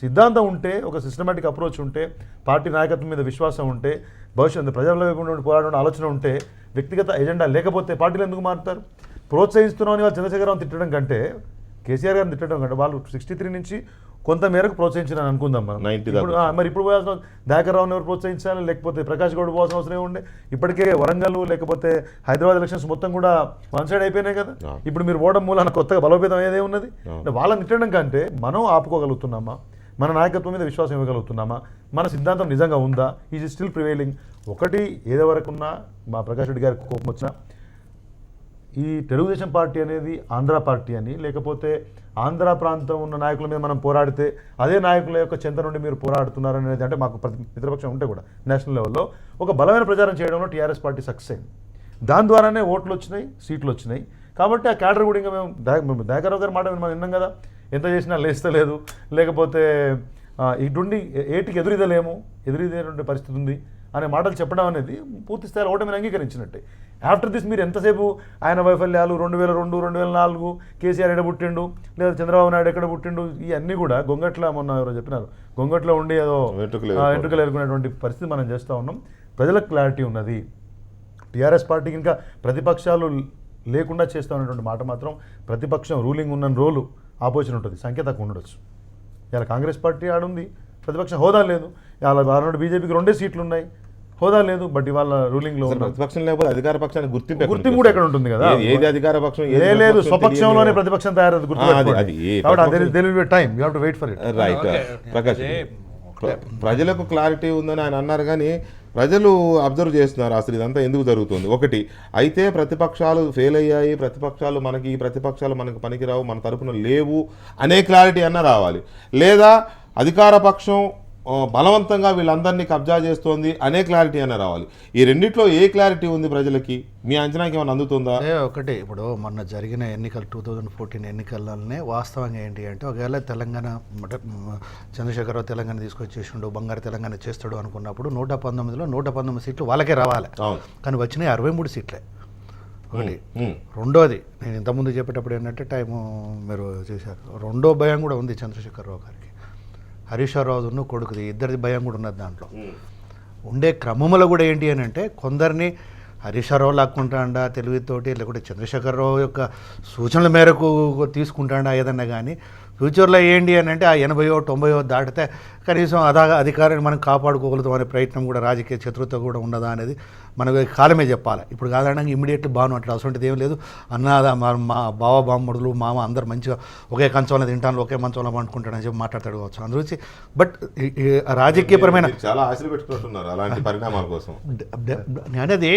సిద్ధాంతం ఉంటే, ఒక సిస్టమేటిక్ అప్రోచ్ ఉంటే, పార్టీ నాయకత్వం మీద విశ్వాసం ఉంటే, భవిష్యత్తు ప్రజల వైపు పోరాడడం ఆలోచన ఉంటే, వ్యక్తిగత ఎజెండా లేకపోతే పార్టీలు ఎందుకు మారుతారు? ప్రోత్సహిస్తున్నామని వాళ్ళు చంద్రశేఖరరావు తిట్టడం కంటే, కేసీఆర్ గారిని తిట్టడం కంటే, వాళ్ళు 63 నుంచి కొంత మేరకు ప్రోత్సహించాలని అనుకుందాం మనం. మరి ఇప్పుడు పోయాల్సిన దయాకర్రావుని ఎవరు ప్రోత్సహించాలి, లేకపోతే ప్రకాష్ గౌడ్ పోవాల్సిన అవసరం ఏముండే? ఇప్పటికే వరంగల్ లేకపోతే హైదరాబాద్ ఎలక్షన్స్ మొత్తం కూడా వన్ సైడ్ అయిపోయినాయి కదా. ఇప్పుడు మీరు ఓడం మూలాన కొత్తగా బలోపేతం అయ్యేదే ఉన్నది. వాళ్ళని తిట్టడం కంటే మనం ఆపుకోగలుగుతున్నామా, మన నాయకత్వం మీద విశ్వాసం ఇవ్వగలుగుతున్నామా, మన సిద్ధాంతం నిజంగా ఉందా, ఈజ్ స్టిల్ ప్రివైలింగ్. ఒకటి ఏదో వరకున్నా మా ప్రకాష్ రెడ్డి గారికి కోపం వచ్చినా, ఈ తెలుగుదేశం పార్టీ అనేది ఆంధ్ర పార్టీ అని, లేకపోతే ఆంధ్ర ప్రాంతం ఉన్న నాయకుల మీద మనం పోరాడితే అదే నాయకుల యొక్క చెంత నుండి మీరు పోరాడుతున్నారనేది, అంటే మాకు మిత్రపక్షం ఉంటే కూడా నేషనల్ లెవెల్లో ఒక బలమైన ప్రచారం చేయడంలో టీఆర్ఎస్ పార్టీ సక్సెస్ అయింది. దాని ద్వారానే ఓట్లు వచ్చినాయి, సీట్లు వచ్చినాయి. కాబట్టి ఆ క్యాడర్ కూడా ఇంకా మేము దయాకర్రావు గారి మాట మనం విన్నాం కదా, ఎంత చేసినా లేస్తలేదు, లేకపోతే ఇటుండి ఏటికి ఎదురీదేటువంటి పరిస్థితి ఉంది అనే మాటలు చెప్పడం అనేది పూర్తి స్థాయిలో ఓటమిని అంగీకరించినట్టే. ఆఫ్టర్ దిస్ మీరు ఎంతసేపు ఆయన వైఫల్యాలు 2002, 2004 కేసీఆర్ ఎక్కడ పుట్టిండు, లేదా చంద్రబాబు నాయుడు ఎక్కడ పుట్టిండు, ఇవన్నీ కూడా గొంగట్ల, మొన్న ఎవరో చెప్పినారు, గొంగట్లో ఉండి ఏదో వెంట్రుకలు ఎరుకునేటువంటి పరిస్థితి మనం చేస్తూ ఉన్నాం. ప్రజలకు క్లారిటీ ఉన్నది. టీఆర్ఎస్ పార్టీకి ఇంకా ప్రతిపక్షాలు లేకుండా చేస్తూ ఉన్నటువంటి మాట మాత్రం, ప్రతిపక్షం రూలింగ్ ఉన్న రోజు ఆపోజిషన్ ఉంటుంది, సంఖ్య తక్కువ ఉండొచ్చు. ఇలా కాంగ్రెస్ పార్టీ ఆడుంది, ప్రతిపక్షం హోదా లేదు. ఇలా ఆనాడు బీజేపీకి 2 సీట్లు ఉన్నాయి, హోదా లేదు. బట్ ఇవాళ రూలింగ్లో అసలు ప్రతిపక్షం లేకపోతే అధికార పక్షానికి గుర్తింపు గుర్తింపు కూడా ఎక్కడ ఉంటుంది కదా. ఏది అధికార పక్షం ఏది లేదు ప్రతిపక్షం స్వపక్షంలోనే తెలియదు. ప్రతిపక్షం తయారవుతుంది అది ఏ కాబట్టి time you have to wait for it. Right Prakash, ప్రజలకు క్లారిటీ ఉందని ఆయన అన్నారు కానీ ప్రజలు అబ్జర్వ్ చేస్తున్నారు అసలు ఇదంతా ఎందుకు జరుగుతుంది. ఒకటి అయితే ప్రతిపక్షాలు ఫెయిల్ అయ్యాయి, ప్రతిపక్షాలు మనకి పనికిరావు, మన తరపున లేవు అనే క్లారిటీ అన్న రావాలి. లేదా అధికార పక్షం బలవంతంగా వీళ్ళందరినీ కబ్జా చేస్తోంది అనే క్లారిటీ అన్న రావాలి. ఈ రెండిట్లో ఏ క్లారిటీ ఉంది ప్రజలకి? మీ అంచనాకి ఏమైనా అందుతుందా? ఒకటి ఇప్పుడు మొన్న జరిగిన ఎన్నికలు 2014 ఎన్నికలనే వాస్తవంగా ఏంటి అంటే ఒకవేళ తెలంగాణ చంద్రశేఖరరావు తెలంగాణ తీసుకొచ్చేసిండు, బంగారు తెలంగాణ చేస్తాడు అనుకున్నప్పుడు 119లో 119 సీట్లు వాళ్ళకే రావాలి. కానీ వచ్చినాయి 63 సీట్లే. ఒకటి. రెండోది నేను ఇంతకుముందు చెప్పేటప్పుడు ఏంటంటే టైము మీరు చేశారు, రెండో భయం కూడా ఉంది చంద్రశేఖరరావు గారికి. హరీష్ రావును కొడుకుది ఇద్దరిది భయం కూడా ఉన్నది దాంట్లో. ఉండే క్రమంలో కూడా ఏంటి అని అంటే కొందరిని హరీష్ రావు లాక్కుంటాడా తెలివితోటి, లేకుంటే చంద్రశేఖరరావు యొక్క సూచనల మేరకు తీసుకుంటాడా ఏదన్నా. కానీ ఫ్యూచర్లో ఏంటి అని అంటే ఆ 80 90 దాటితే కనీసం అధికారాన్ని మనం కాపాడుకోగలుగుతాం అనే ప్రయత్నం కూడా రాజకీయ శత్రుత్వం కూడా ఉండదా అనేది మనకు కాలమే చెప్పాలి. ఇప్పుడు కాదంటే ఇమ్మీడియట్లీ బాను అట్లా అసలు ఏం లేదు. మా బావ బామ్మడులు మామ అందరు మంచిగా ఒకే కంచంలో తింటాను, ఒకే మంచంలో పండుకుంటాడని చెప్పి మాట్లాడతాడు కావచ్చు అందులోంచి. బట్ రాజకీయపరమైన చాలా ఆశలు పెట్టుకుంటున్నారు అలాంటి పరిణామాల కోసం. అనేది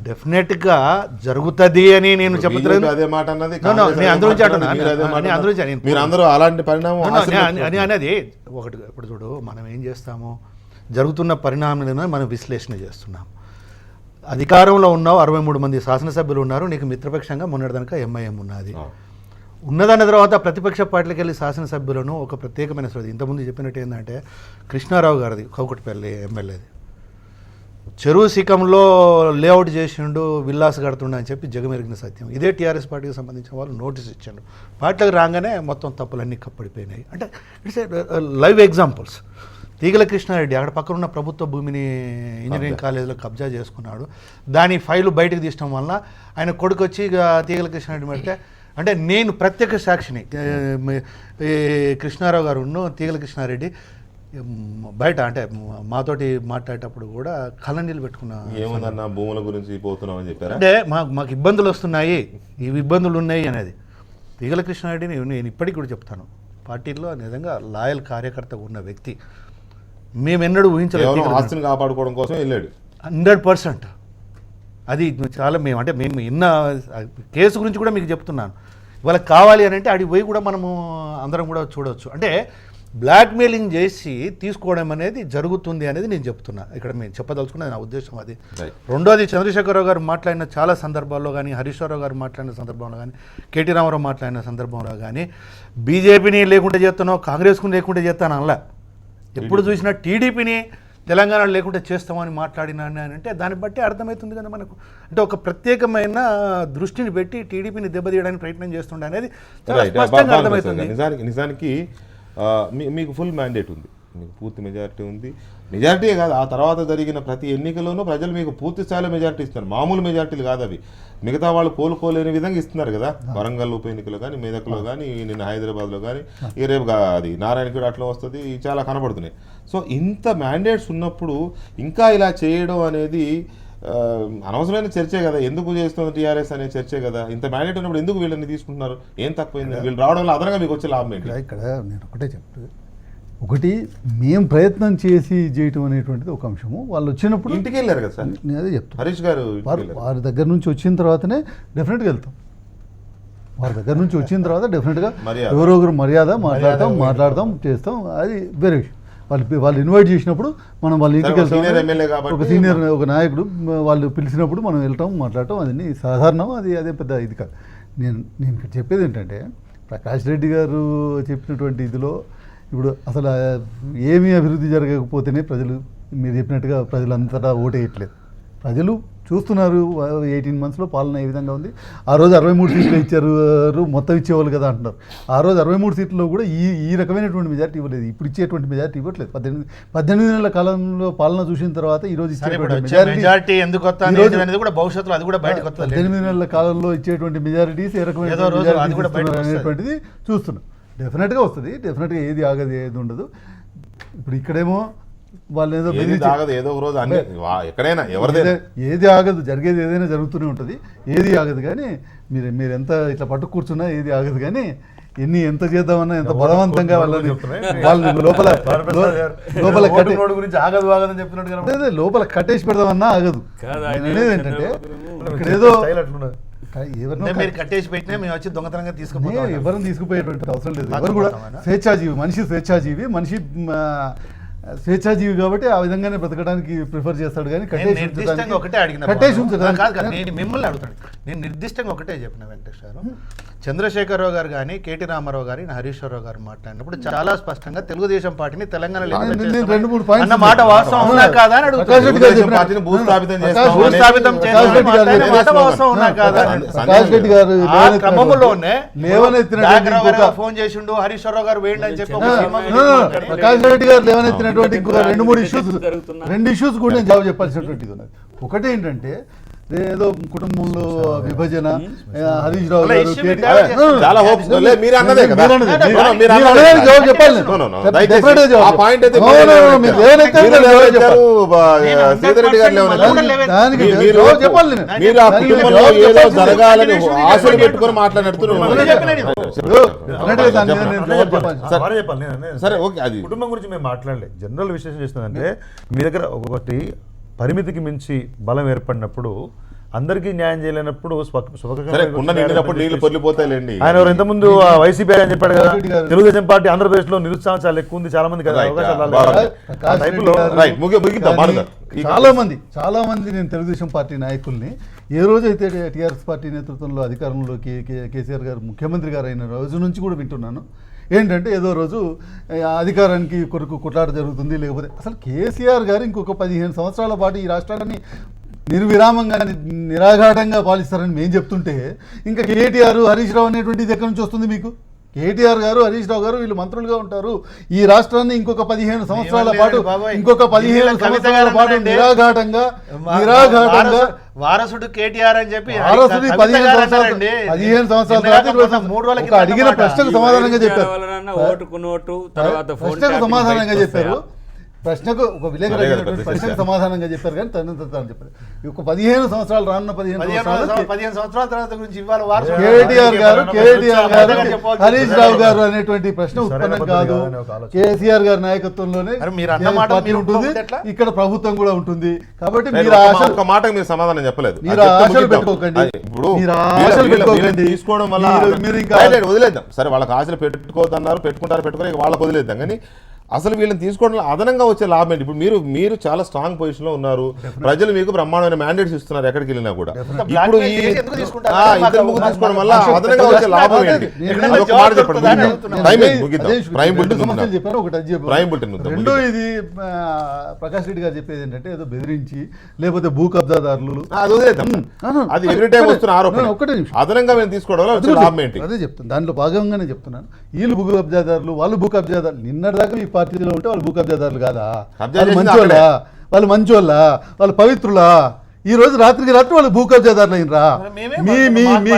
డెఫినెట్గా జరుగుతుంది అని నేను చెప్పలేదు. అదే మాట అన్నది మీరందరూ అలాంటి పరిణామం అనేది ఒకటి. ఇప్పుడు చూడు మనం ఏం చేస్తాము, జరుగుతున్న పరిణామాలను మనం విశ్లేషణ చేస్తున్నాం. అధికారంలో ఉన్నావు, 63 మంది శాసనసభ్యులు ఉన్నారు, నీకు మిత్రపక్షంగా మొన్నటిదాకా ఎంఐఎం ఉన్నది. ఉన్నదన్న తర్వాత ప్రతిపక్ష పార్టీలకు వెళ్ళి శాసనసభ్యులను ఒక ప్రత్యేకమైన ఇంతకుముందు చెప్పినట్టు ఏంటంటే కృష్ణారావు గారిది కౌకట్పల్లి ఎమ్మెల్యేది చెరువు శిఖంలో లేఅవుట్ చేసిండు, విల్లాస్ కడుతుండ అని చెప్పి జగమెరిగిన సత్యం. ఇదే టీఆర్ఎస్ పార్టీకి సంబంధించిన వాళ్ళు నోటీస్ ఇచ్చారు. పార్టీలకు రాగానే మొత్తం తప్పులన్నీ కప్పడిపోయినాయి. అంటే ఇట్స్ లైవ్ ఎగ్జాంపుల్స్. తీగల కృష్ణారెడ్డి అక్కడ పక్కన ఉన్న ప్రభుత్వ భూమిని ఇంజనీరింగ్ కాలేజీలో కబ్జా చేసుకున్నాడు. దాని ఫైలు బయటకు తీయడం వల్ల ఆయన కొడుకు వచ్చి తీగల కృష్ణారెడ్డి పెడితే అంటే నేను ప్రత్యక్ష సాక్షిని కృష్ణారావు గారు తీగల కృష్ణారెడ్డి బయట అంటే మాతోటి మాట్లాడేటప్పుడు కూడా కళ్ళనీళ్ళు పెట్టుకున్నా. ఏమన్నా భూముల గురించి పోతున్నామని చెప్పారు. అంటే మాకు ఇబ్బందులు వస్తున్నాయి, ఇవి ఇబ్బందులు ఉన్నాయి అనేది. తీగల కృష్ణారెడ్డిని నేను ఇప్పటికి కూడా చెప్తాను, పార్టీలో నిజంగా లాయల్ కార్యకర్తగా ఉన్న వ్యక్తి. మేమెన్నడూ ఊహించలేదు ఆస్తిని కాపాడుకోవడం కోసం వెళ్ళాడు 100%. అది చాలా మేము విన్న కేసు గురించి కూడా మీకు చెప్తున్నాను. వాళ్ళకి కావాలి అని అంటే అడిగి పోయి కూడా మనము అందరం కూడా చూడవచ్చు. అంటే బ్లాక్మెయిలింగ్ చేసి తీసుకోవడం అనేది జరుగుతుంది అనేది నేను చెప్తున్నా. ఇక్కడ మేము చెప్పదలుచుకున్నది నా ఉద్దేశం అది. రెండోది చంద్రశేఖరరావు గారు మాట్లాడిన చాలా సందర్భాల్లో కానీ, హరీష్ రావు గారు మాట్లాడిన సందర్భంలో కానీ, కేటీ రామారావు మాట్లాడిన సందర్భంలో కానీ బీజేపీని లేకుంటే చేస్తానో కాంగ్రెస్కు లేకుంటే చేస్తాను అలా. ఎప్పుడు చూసినా టీడీపీని తెలంగాణలో లేకుంటే చేస్తామని మాట్లాడినా అంటే దాన్ని బట్టి అర్థమవుతుంది కదా మనకు. అంటే ఒక ప్రత్యేకమైన దృష్టిని పెట్టి టీడీపీని దెబ్బతీయడానికి ప్రయత్నం చేస్తుండే అనేది స్పష్టంగా అర్థమవుతుంది. నిజానికి మీకు ఫుల్ మ్యాండేట్ ఉంది, మీకు పూర్తి మెజారిటీ ఉంది. మెజారిటీ కాదు, ఆ తర్వాత జరిగిన ప్రతి ఎన్నికల్లోనూ ప్రజలు మీకు పూర్తి స్థాయిలో మెజారిటీ ఇస్తున్నారు. మామూలు మెజారిటీలు కాదు అవి, మిగతా వాళ్ళు కోలుకోలేని విధంగా ఇస్తున్నారు కదా. వరంగల్ ఉప ఎన్నికలో కానీ, మెదక్లో కానీ, నిన్న హైదరాబాద్లో కానీ, ఈ రేపు అది నారాయణగూడ అట్లా వస్తుంది, చాలా కనబడుతున్నాయి. సో ఇంత మ్యాండేట్స్ ఉన్నప్పుడు ఇంకా ఇలా చేయడం అనేది అనవసరమైన చర్చే కదా. ఎందుకు చేస్తుంది టీఆర్ఎస్ అనే చర్చే కదా. ఇంత మ్యాండేట్ ఉన్నప్పుడు ఎందుకు వీళ్ళని తీసుకుంటున్నారు? ఏం తక్కువైంది? వీళ్ళు రావడం వల్ల అదనంగా మీకు వచ్చే లాభం ఏంటి? ఇక్కడ నేను ఒకటే చెప్తాను, ఒకటి మేము ప్రయత్నం చేసి చేయటం అనేటువంటిది ఒక అంశము. వాళ్ళు వచ్చినప్పుడు ఇంటికి వెళ్ళారు కదా సార్, నేను అదే చెప్తాను. హరీష్ గారు వారి దగ్గర నుంచి వచ్చిన తర్వాతనే డెఫినెట్గా వెళ్తాం. వారి దగ్గర నుంచి వచ్చిన తర్వాత డెఫినెట్గా ఎవరో ఒకరు మర్యాద మాట్లాడతాం చేస్తాం, అది వేరే విషయం. వాళ్ళు ఇన్వైట్ చేసినప్పుడు మనం వాళ్ళ ఇంటికి వెళ్తాం. ఒక సీనియర్ ఒక నాయకుడు వాళ్ళు పిలిచినప్పుడు మనం వెళ్తాం, మాట్లాడటం, అది సాధారణం. అదే పెద్ద ఇది కాదు. నేను చెప్పేది ఏంటంటే ప్రకాష్ రెడ్డి గారు చెప్పినటువంటి ఇదిలో ఇప్పుడు అసలు ఏమీ అభివృద్ధి జరగకపోతేనే ప్రజలు మీరు చెప్పినట్టుగా ప్రజలంతటా ఓటేయట్లేదు. ప్రజలు చూస్తున్నారు 18 monthsలో పాలన ఏ విధంగా ఉంది. ఆ రోజు 63 సీట్లు ఇచ్చారు, మొత్తం ఇచ్చేవాళ్ళు కదా అంటున్నారు. ఆ రోజు 63 సీట్లలో కూడా ఈ రకమైనటువంటి మెజార్టీ ఇవ్వలేదు. ఇప్పుడు ఇచ్చేటువంటి మెజార్టీ ఇవ్వట్లేదు. 18 నెలల కాలంలో పాలన చూసిన తర్వాత ఈ రోజు మెజారిటీ ఎందుకు భవిష్యత్తులో అది కూడా బయటకు 18 నెలల కాలంలో ఇచ్చేటువంటి మెజారిటీస్ ఏ రకమైన అనేటువంటిది చూస్తున్నాం. డెఫినెట్గా వస్తుంది, డెఫినెట్గా ఏది ఆగదు, ఏది ఉండదు. ఇప్పుడు ఇక్కడేమో వాళ్ళు ఏదో ఏది బెదిరించి ఆగదు, ఏదో ఒక రోజు అన్ని ఎక్కడైనా ఎవరిదైనా ఏది ఆగదు, జరిగేది ఏదైనా జరుగుతూనే ఉంటుంది, ఏది ఆగదు. కానీ మీరు ఎంత ఇట్లా పట్టు కూర్చున్నా ఏది ఆగదు. కానీ ఎంత చేద్దామన్నా ఎంత బలవంతంగా వాళ్ళని లోపల గురించి ఆగదు ఆగదని చెప్తున్నాడు కదా. అదే లోపల కట్టేసి పెడదామన్నా ఆగదు. కాదు, నేను అనేది ఏంటంటే ఇక్కడ ఏదో ఎవరినో మీరు కట్టేసి పెట్టినా మేము వచ్చి దొంగతనంగా నేను తీసుకుపోతాం. ఎవరిని తీసుకుపోయేటువంటి అవసరం లేదు. ఎవరు కూడా స్వేచ్ఛాజీవి, మనిషి స్వేచ్ఛాజీవి, మనిషి స్వేచ్ఛాజీవి కాబట్టి ఆ విధంగానే బ్రతకడానికి ప్రిఫర్ చేస్తాడు. కానీ నిర్దిష్టంగా ఒకటే అడిగిన కట్టేసి ఉంచడానికి కాదు, నేను మిమ్మల్ని అడుగుతాను. నేను నిర్దిష్టంగా ఒకటే చెప్పిన వెంకటేష్ గారు, చంద్రశేఖరరావు గారు కానీ కేటీ రామారావు గారు హరీశ్వరరావు గారు మాట్లాడినప్పుడు చాలా స్పష్టంగా తెలుగుదేశం పార్టీని తెలంగాణలో నేను 2-3 పాయింట్స్ అన్న మాట వాస్తవం ఉన్నా కాదా అని అడుగుతాను. తెలుగుదేశం పార్టీని భూస్థాపితం చేస్తాం భూస్థాపితం చేస్తామని మాట్లాడిన మాట వాస్తవం ఉన్నా కాదా అని. ప్రకాష్ రెడ్డి గారు ఆ క్రమంలోనే లేవనెత్తినటువంటి ఫోన్ చేసిండు హరీశ్వరరావు గారు వేయండి అని చెప్పి ప్రకాష్ రెడ్డి గారు లేవనెత్తినటువంటి ఇంకొక 2-3 ఇష్యూస్, 2 ఇష్యూస్ కూడా నేను జవాబు చెప్పాల్సినటువంటిది ఉన్నది. ఒకటి ఏంటంటే ఏదో కుటుంబంలో విభజన, హరీష్ రావు గారు చాలా హోప్స్ మీరు అన్నదే కదా, జవాబు చెప్పాలి. సీతారెడ్డి గారు దానికి జవాబు చెప్పాలి. మీరు ఆ కుటుంబంలో ఏదో జరగాలని ఆశలు పెట్టుకొని మాట్లాడుతున్నారు. సరే ఓకే, అది కుటుంబం గురించి మేము మాట్లాడలేదు, జనరల్ విశ్లేషణ చేస్తుందంటే మీ దగ్గర ఒకటి పరిమితికి మించి బలం ఏర్పడినప్పుడు అందరికీ న్యాయం చేయలేనప్పుడు నీళ్లు పొర్లిపోతాయిలేండి. ఆయన ఎవరు ఇంతకుముందు వైసీపీ అని చెప్పాడు కదా, తెలుగుదేశం పార్టీ ఆంధ్రప్రదేశ్ లో నిరుత్సాహం చాలా ఎక్కువ ఉంది, చాలా మంది కదా చాలా మంది నేను తెలుగుదేశం పార్టీ నాయకుల్ని ఏ రోజైతే టీఆర్ఎస్ పార్టీ నేతృత్వంలో అధికారంలో కేసీఆర్ గారు ముఖ్యమంత్రి గారు అయిన రోజు నుంచి కూడా వింటున్నాను. ఏంటంటే ఏదో రోజు అధికారానికి కొరకు కొట్లాట జరుగుతుంది, లేకపోతే అసలు కేసీఆర్ గారు ఇంకొక 15 సంవత్సరాల పాటు ఈ రాష్ట్రాన్ని నిర్విరామంగా నిరాఘాటంగా పాలిస్తారని మేము చెప్తుంటే ఇంకా కేటీఆర్ హరీష్ రావు అనేటువంటిది ఎక్కడి నుంచి వస్తుంది మీకు? కేటీఆర్ గారు హరీష్ రావు గారు వీళ్ళు మంత్రులుగా ఉంటారు, ఈ రాష్ట్రాన్ని ఇంకొక 15 సంవత్సరాల పాటు నిరాఘాటంగా వారసుడు కేటీఆర్ అని చెప్పి 15 సంవత్సరాల తర్వాత అడిగిన ప్రశ్నకు సమాధానంగా చెప్పారు. ప్రశ్నకు సమాధానంగా చెప్పారు. ప్రశ్నకు ఒక విలేకరు అడిగినటువంటి ప్రశ్నకు సమాధానంగా చెప్పారు. కానీ తను చెప్పారు ఒక 15 సంవత్సరాలు రానున్న 15 సంవత్సరాల తర్వాత గురించి ఇవాళ కేటీఆర్ గారు హరీష్ రావు గారు అనేటువంటి ప్రశ్న ఉత్పన్నం కాదు. కేసీఆర్ గారి నాయకత్వంలోనే పార్టీ ఉంటుంది, ఇక్కడ ప్రభుత్వం కూడా ఉంటుంది. కాబట్టి మీరు ఒక మాటకు మీరు సమాధానం చెప్పలేదు. మీరు ఆశలు పెట్టుకోకండి, మీరు ఆశలు పెట్టుకోకండి. తీసుకోవడం వల్ల వదిలేద్దాం. సరే వాళ్ళకి ఆశలు పెట్టుకోవద్దన్నారు, పెట్టుకుని వాళ్ళకి వదిలేద్దాం. కానీ అసలు వీళ్ళని తీసుకోవడం అదనంగా వచ్చే లాభం ఏంటి? ఇప్పుడు మీరు చాలా స్ట్రాంగ్ పొజిషన్ లో ఉన్నారు, ప్రజలు మీకు బ్రహ్మాండమైన మ్యాండేట్స్ ఇస్తున్నారు ఎక్కడికి వెళ్ళినా కూడా. ఇప్పుడు ఈ ఇద్దరు ముగ్గురు తీసుకోవడం వల్ల అదనంగా వచ్చే లాభం ఏంటి? ఒక మాట చెప్పండి. రెండో ఇది ప్రకాష్ రెడ్డి గారు చెప్పేది ఏంటంటే ఏదో బెదిరించి లేకపోతే భూ కబ్జాదారులు అది ఎవ్రీ టైం వస్తున్న ఆరోపణ. ఒకటే నిమిషం, అదనంగా మేము తీసుకోవడం వల్ల వచ్చే లాభం ఏంటి? అదే చెప్తాను, దాంట్లో భాగంగానే చెప్తున్నాను. వీళ్ళు భూ కబ్జాదారులు, వాళ్ళు భూ కబ్జాదారులు. నిన్నటిదాకా ఈ పార్టీలో ఉంటే వాళ్ళు భూ కబ్జాదారులు కాదా? వాళ్ళు మంచోళ్ళ, వాళ్ళు పవిత్రులా? ఈ రోజు రాత్రికి రాత్రి వాళ్ళు భూ కబ్జాదారులు అయినరా? మీ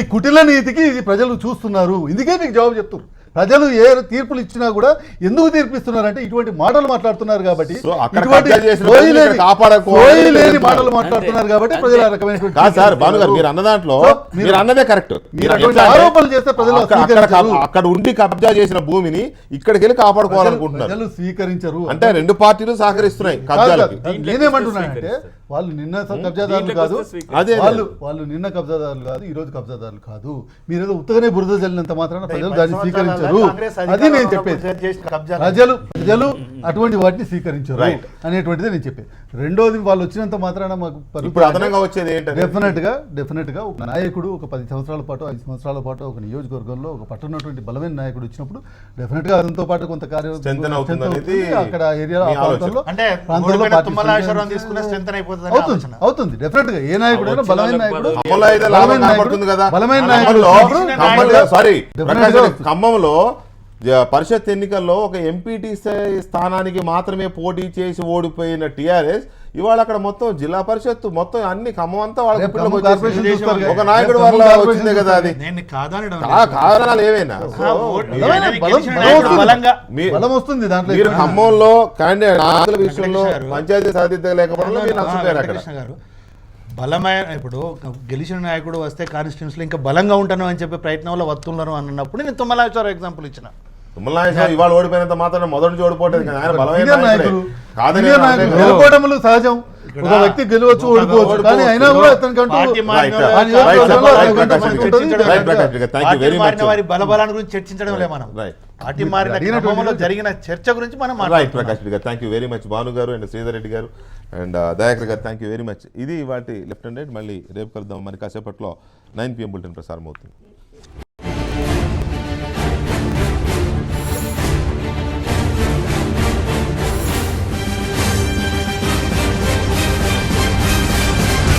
కుటిల నీతికి ఇది ప్రజలు చూస్తున్నారు. ఇందుకే మీకు జవాబు చెప్తున్నారు. ప్రజలు ఏ తీర్పులు ఇచ్చినా కూడా ఎందుకు తీర్పిస్తున్నారంటే ఇటువంటి మాటలు మాట్లాడుతున్నారు కాబట్టి, లేని మాటలు మాట్లాడుతున్నారు కాబట్టి ప్రజలు ఆ రకమైనటువంటి మీరు అన్న దాంట్లో మీరు అన్నదే కరెక్ట్. ఆరోపణలు చేస్తే ప్రజలు అక్కడ ఉండి కబ్జా చేసిన భూమిని ఇక్కడికి వెళ్ళి కాపాడుకోవాలనుకుంటున్నారు. ప్రజలు స్వీకరించరు అంటే రెండు పార్టీలు సహకరిస్తున్నాయి కబ్జాలకి. నేనేమంటున్నానంటే వాళ్ళు నిన్న కబ్జాదారులు కాదు, వాళ్ళు నిన్న కబ్జాదారులు కాదు, ఈ రోజు కబ్జాదారులు కాదు. మీరేదో ఉత్తగానే బురద జల్లినంత మాత్రాన ప్రజలు దాన్ని స్వీకరించారు. అది నేను చెప్పేది. ప్రజలు అటువంటి వాటిని స్వీకరించారు అనేటువంటిది నేను చెప్పేది. రెండోది వాళ్ళు వచ్చినంత మాత్రాన మాకు అదనంగా వచ్చేది డెఫినెట్ గా ఒక నాయకుడు ఒక 10 సంవత్సరాల పాటు 5 సంవత్సరాల పాటు ఒక నియోజకవర్గంలో ఒక పట్టున్నటువంటి బలమైన నాయకుడు వచ్చినప్పుడు డెఫినెట్ గా అదంతో పాటు కొంత అక్కడ ఏరియా అవుతుంది. డెఫినెట్ గా ఏ నాయకుడు బలమైన నాయకుడు ఖమ్మంలో పరిషత్ ఎన్నికల్లో ఒక ఎంపీటీ స్థానానికి మాత్రమే పోటీ చేసి ఓడిపోయిన టీఆర్ఎస్ ఇవాళ అక్కడ మొత్తం జిల్లా పరిషత్ మొత్తం అన్ని ఖమ్మం అంతా వాళ్ళ గుప్పిట్లోకి వచ్చేసింది. ఒక నాయకుడు వల్ల వచ్చిందే కదా అది. కారణాలు ఏవైనా బలం వస్తుంది దాంట్లో. మీరు ఖమ్మంలో క్యాండిడేట్ విషయంలో పంచాయతీ సాధిత లేకపోవడం మీరు నష్టపోయారు అక్కడ. బలమైన ఇప్పుడు గెలిచిన నాయకుడు వస్తే కాన్స్టిట్యూన్సీలో ఇంకా బలంగా ఉంటాను అని చెప్పే ప్రయత్నంలో వస్తున్నారు అన్నప్పుడు నేను తుమ్మలాచారు ఎగ్జాంపుల్ ఇచ్చిన. తుమ్మలనాగేశ్వరరావు ఇవాళ ఓడిపోయినంత మాత్రం మొదటి నుంచి ఓడిపోవట్లేదు కదా, ఆయన బలమైన నాయకుడే. కాదని గెలుపోవటములు సహజం. ఒక వ్యక్తి గెలవచ్చు ఓడిపోవచ్చు, కానీ అయినా కూడా అతనికంటూ వారి బలబలాన్ని గురించి చర్చించడం లే మనం. పార్టీ మారిన జరిగిన చర్చ గురించి మనం రైట్ ప్రకాష్ రెడ్డి గారు thank you very much. Bhanu గారు అండ్ శ్రీధర్ రెడ్డి గారు అండ్ దయాకర్ గారు థ్యాంక్ యూ వెరీ మచ్. ఇది వాటి లెఫ్ట్ అండ్ రైట్. మళ్ళీ రేపు కలుద్దాం. మరి కాసేపట్లో 9 PM బులెటిన్ ప్రసారం అవుతుంది.